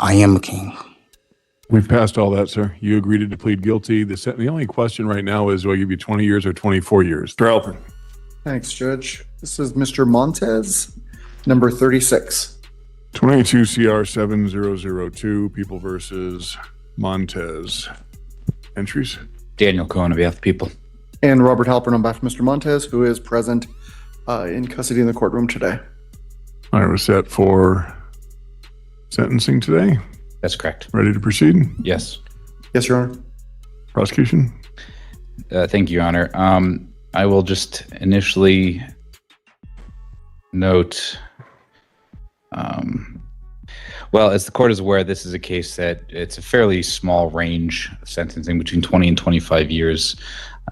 I am king. We've passed all that, sir. You agreed to plead guilty. The only question right now is, will I give you 20 years or 24 years? Mr. Alpern. Thanks, Judge. This is Mr. Montez, number 36. 22 CR 7002, People versus Montez. Entries? Daniel Cohen on behalf of the people. And Robert Halpern on behalf of Mr. Montez, who is present in custody in the courtroom today. All right, we're set for sentencing today. That's correct. Ready to proceed? Yes. Yes, Your Honor. Prosecution? Thank you, Your Honor. I will just initially note, well, as the court is aware, this is a case that it's a fairly small range of sentencing between 20 and 25 years.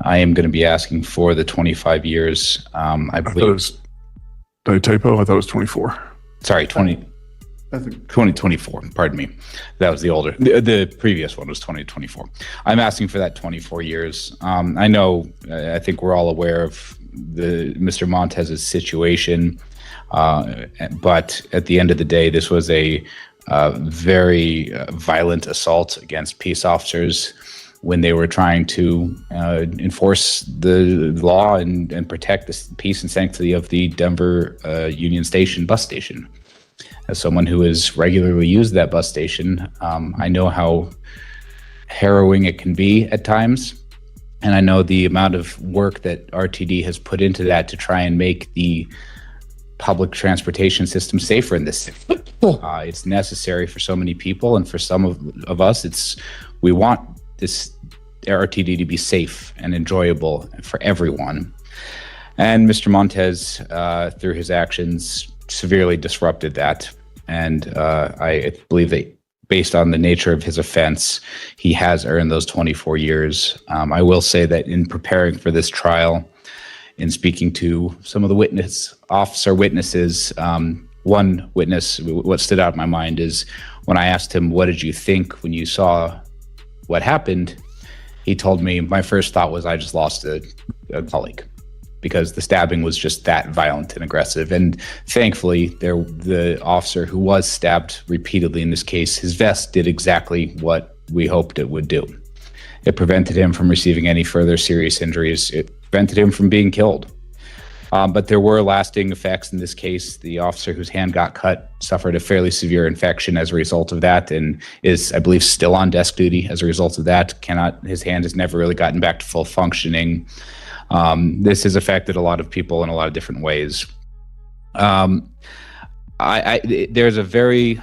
I am going to be asking for the 25 years. I believe. Did I typo? I thought it was 24. Sorry, 2024. Pardon me. That was the older. The previous one was 2024. I'm asking for that 24 years. I know. I think we're all aware of Mr. Montez's situation, but at the end of the day, this was a very violent assault against peace officers when they were trying to enforce the law and protect the peace and sanctity of the Denver Union Station bus station. As someone who has regularly used that bus station, I know how harrowing it can be at times. And I know the amount of work that RTD has put into that to try and make the public transportation system safer in this city. It's necessary for so many people, and for some of us, we want this RTD to be safe and enjoyable for everyone. And Mr. Montez, through his actions, severely disrupted that. And I believe that based on the nature of his offense, he has earned those 24 years. I will say that in preparing for this trial, in speaking to some of the witnesses, one witness, what stood out in my mind is when I asked him, what did you think when you saw what happened? He told me, my first thought was I just lost a colleague, because the stabbing was just that violent and aggressive. And thankfully, the officer who was stabbed repeatedly in this case, his vest did exactly what we hoped it would do. It prevented him from receiving any further serious injuries. It prevented him from being killed. But there were lasting effects in this case. The officer whose hand got cut suffered a fairly severe infection as a result of that, and is, I believe, still on desk duty as a result of that. His hand has never really gotten back to full functioning. This has affected a lot of people in a lot of different ways. There's a very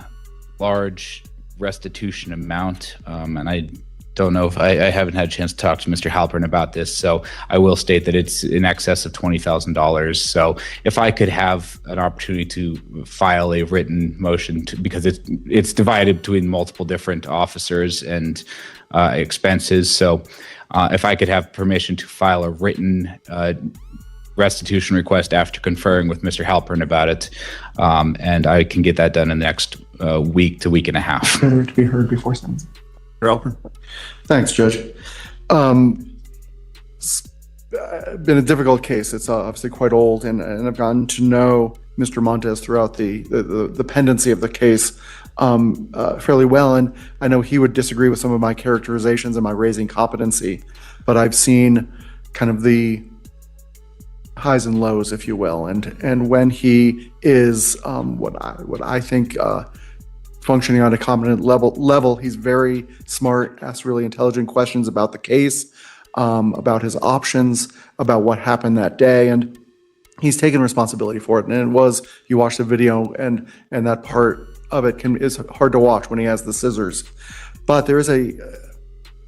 large restitution amount, and I don't know if I haven't had a chance to talk to Mr. Halpern about this, so I will state that it's in excess of $20,000. So if I could have an opportunity to file a written motion, because it's divided between multiple different officers and expenses. So if I could have permission to file a written restitution request after conferring with Mr. Halpern about it, and I can get that done in the next week to week and a half. To be heard before sentencing. Alpern. Thanks, Judge. It's been a difficult case. It's obviously quite old, and I've gotten to know Mr. Montez throughout the pendency of the case fairly well, and I know he would disagree with some of my characterizations and my raising competency, but I've seen kind of the highs and lows, if you will, and when he is what I think functioning on a competent level, he's very smart, asks really intelligent questions about the case, about his options, about what happened that day, and he's taken responsibility for it. And it was, you watch the video, and that part of it is hard to watch when he has the scissors. But there is a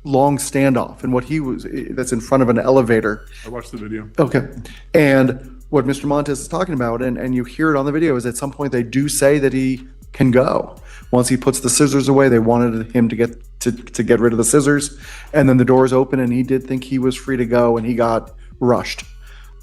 long standoff, and that's in front of an elevator. I watched the video. Okay. And what Mr. Montez is talking about, and you hear it on the video, is at some point they do say that he can go. Once he puts the scissors away, they wanted him to get rid of the scissors, and then the doors open, and he did think he was free to go, and he got rushed.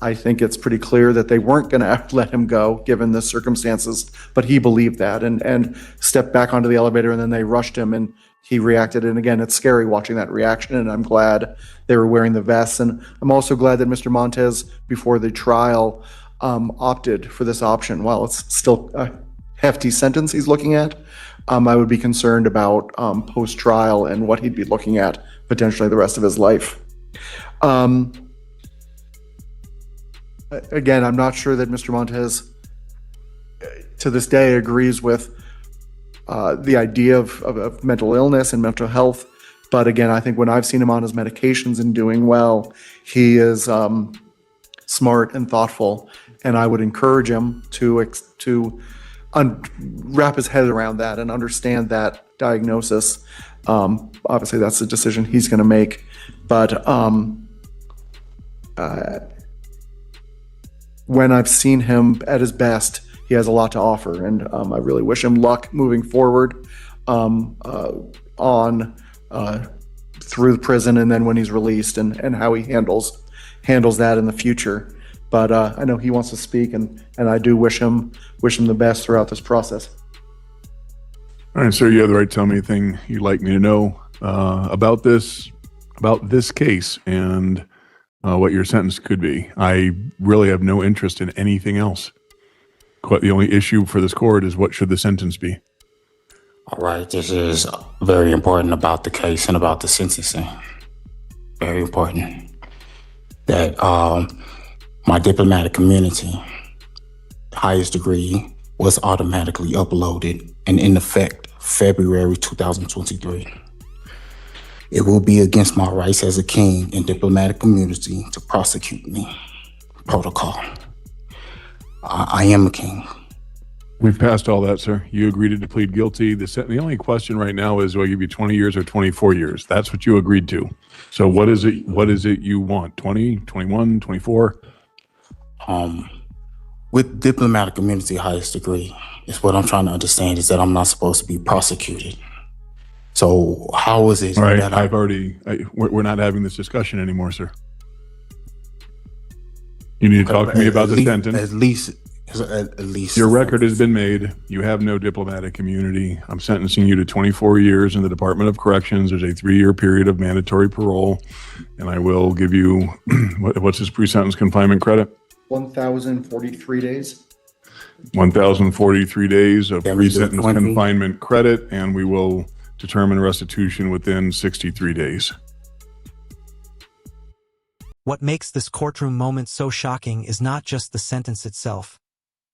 I think it's pretty clear that they weren't going to let him go given the circumstances, but he believed that and stepped back onto the elevator, and then they rushed him, and he reacted. And again, it's scary watching that reaction, and I'm glad they were wearing the vests. And I'm also glad that Mr. Montez, before the trial, opted for this option. While it's still a hefty sentence he's looking at, I would be concerned about post-trial and what he'd be looking at potentially the rest of his life. Again, I'm not sure that Mr. Montez to this day agrees with the idea of mental illness and mental health. But again, I think when I've seen him on his medications and doing well, he is smart and thoughtful. And I would encourage him to wrap his head around that and understand that diagnosis. Obviously, that's a decision he's going to make. But when I've seen him at his best, he has a lot to offer, and I really wish him luck moving forward through the prison, and then when he's released, and how he handles that in the future. But I know he wants to speak, and I do wish him the best throughout this process. All right, sir, you have the right to tell me anything you'd like me to know about this case and what your sentence could be. I really have no interest in anything else. The only issue for this court is what should the sentence be? All right, this is very important about the case and about the sentencing. Very important that my diplomatic immunity, highest degree, was automatically uploaded and in effect February 2023. It will be against my rights as a king in diplomatic immunity to prosecute me. Protocol. I am a king. We've passed all that, sir. You agreed to plead guilty. The only question right now is, will I give you 20 years or 24 years? That's what you agreed to. So what is it you want? 20, 21, 24? With diplomatic immunity, highest degree, is what I'm trying to understand is that I'm not supposed to be prosecuted. So how is it all right, that we're not having this discussion anymore, sir. You need to talk to me about the sentence. At least your record has been made. You have no diplomatic immunity. I'm sentencing you to 24 years in the Department of Corrections. There's a 3-year period of mandatory parole, and I will give you what's his pre-sentence confinement credit? 1,043 days. 1,043 days of pre-sentence confinement credit, and we will determine restitution within 63 days. What makes this courtroom moment so shocking is not just the sentence itself,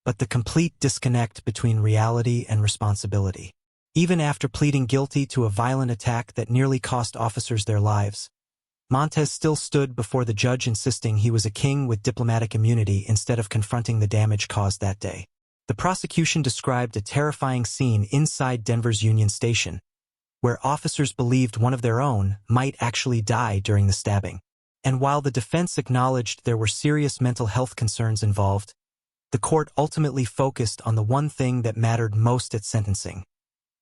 but the complete disconnect between reality and responsibility. Even after pleading guilty to a violent attack that nearly cost officers their lives, Montez still stood before the judge insisting he was a king with diplomatic immunity instead of confronting the damage caused that day. The prosecution described a terrifying scene inside Denver's Union Station, where officers believed one of their own might actually die during the stabbing. And while the defense acknowledged there were serious mental health concerns involved, the court ultimately focused on the one thing that mattered most at sentencing: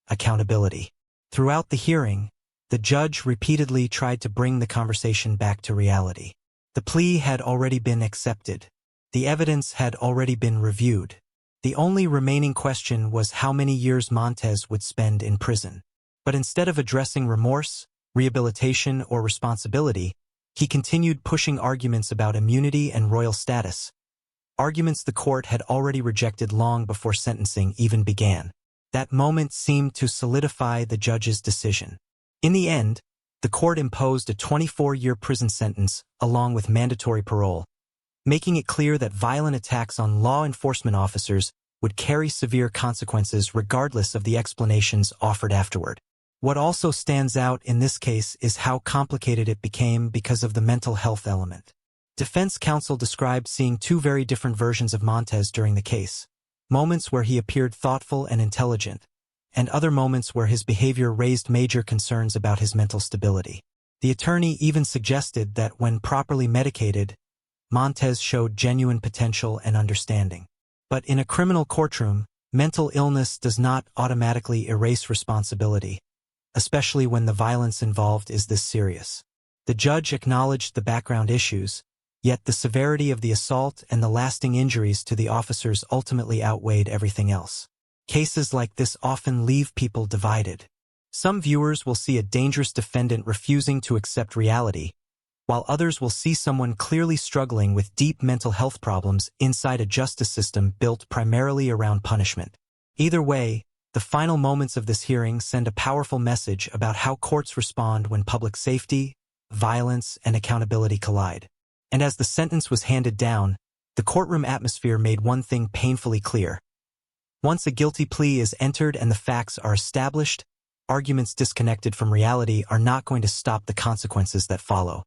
accountability. Throughout the hearing, the judge repeatedly tried to bring the conversation back to reality. The plea had already been accepted. The evidence had already been reviewed. The only remaining question was how many years Montez would spend in prison. But instead of addressing remorse, rehabilitation, or responsibility, he continued pushing arguments about immunity and royal status, arguments the court had already rejected long before sentencing even began. That moment seemed to solidify the judge's decision. In the end, the court imposed a 24-year prison sentence along with mandatory parole, making it clear that violent attacks on law enforcement officers would carry severe consequences regardless of the explanations offered afterward. What also stands out in this case is how complicated it became because of the mental health element. Defense counsel described seeing two very different versions of Montez during the case: moments where he appeared thoughtful and intelligent, and other moments where his behavior raised major concerns about his mental stability. The attorney even suggested that when properly medicated, Montez showed genuine potential and understanding. But in a criminal courtroom, mental illness does not automatically erase responsibility, especially when the violence involved is this serious. The judge acknowledged the background issues, yet the severity of the assault and the lasting injuries to the officers ultimately outweighed everything else. Cases like this often leave people divided. Some viewers will see a dangerous defendant refusing to accept reality, while others will see someone clearly struggling with deep mental health problems inside a justice system built primarily around punishment. Either way, The final moments of this hearing send a powerful message about how courts respond when public safety, violence, and accountability collide. And as the sentence was handed down, the courtroom atmosphere made one thing painfully clear. Once a guilty plea is entered and the facts are established, arguments disconnected from reality are not going to stop the consequences that follow.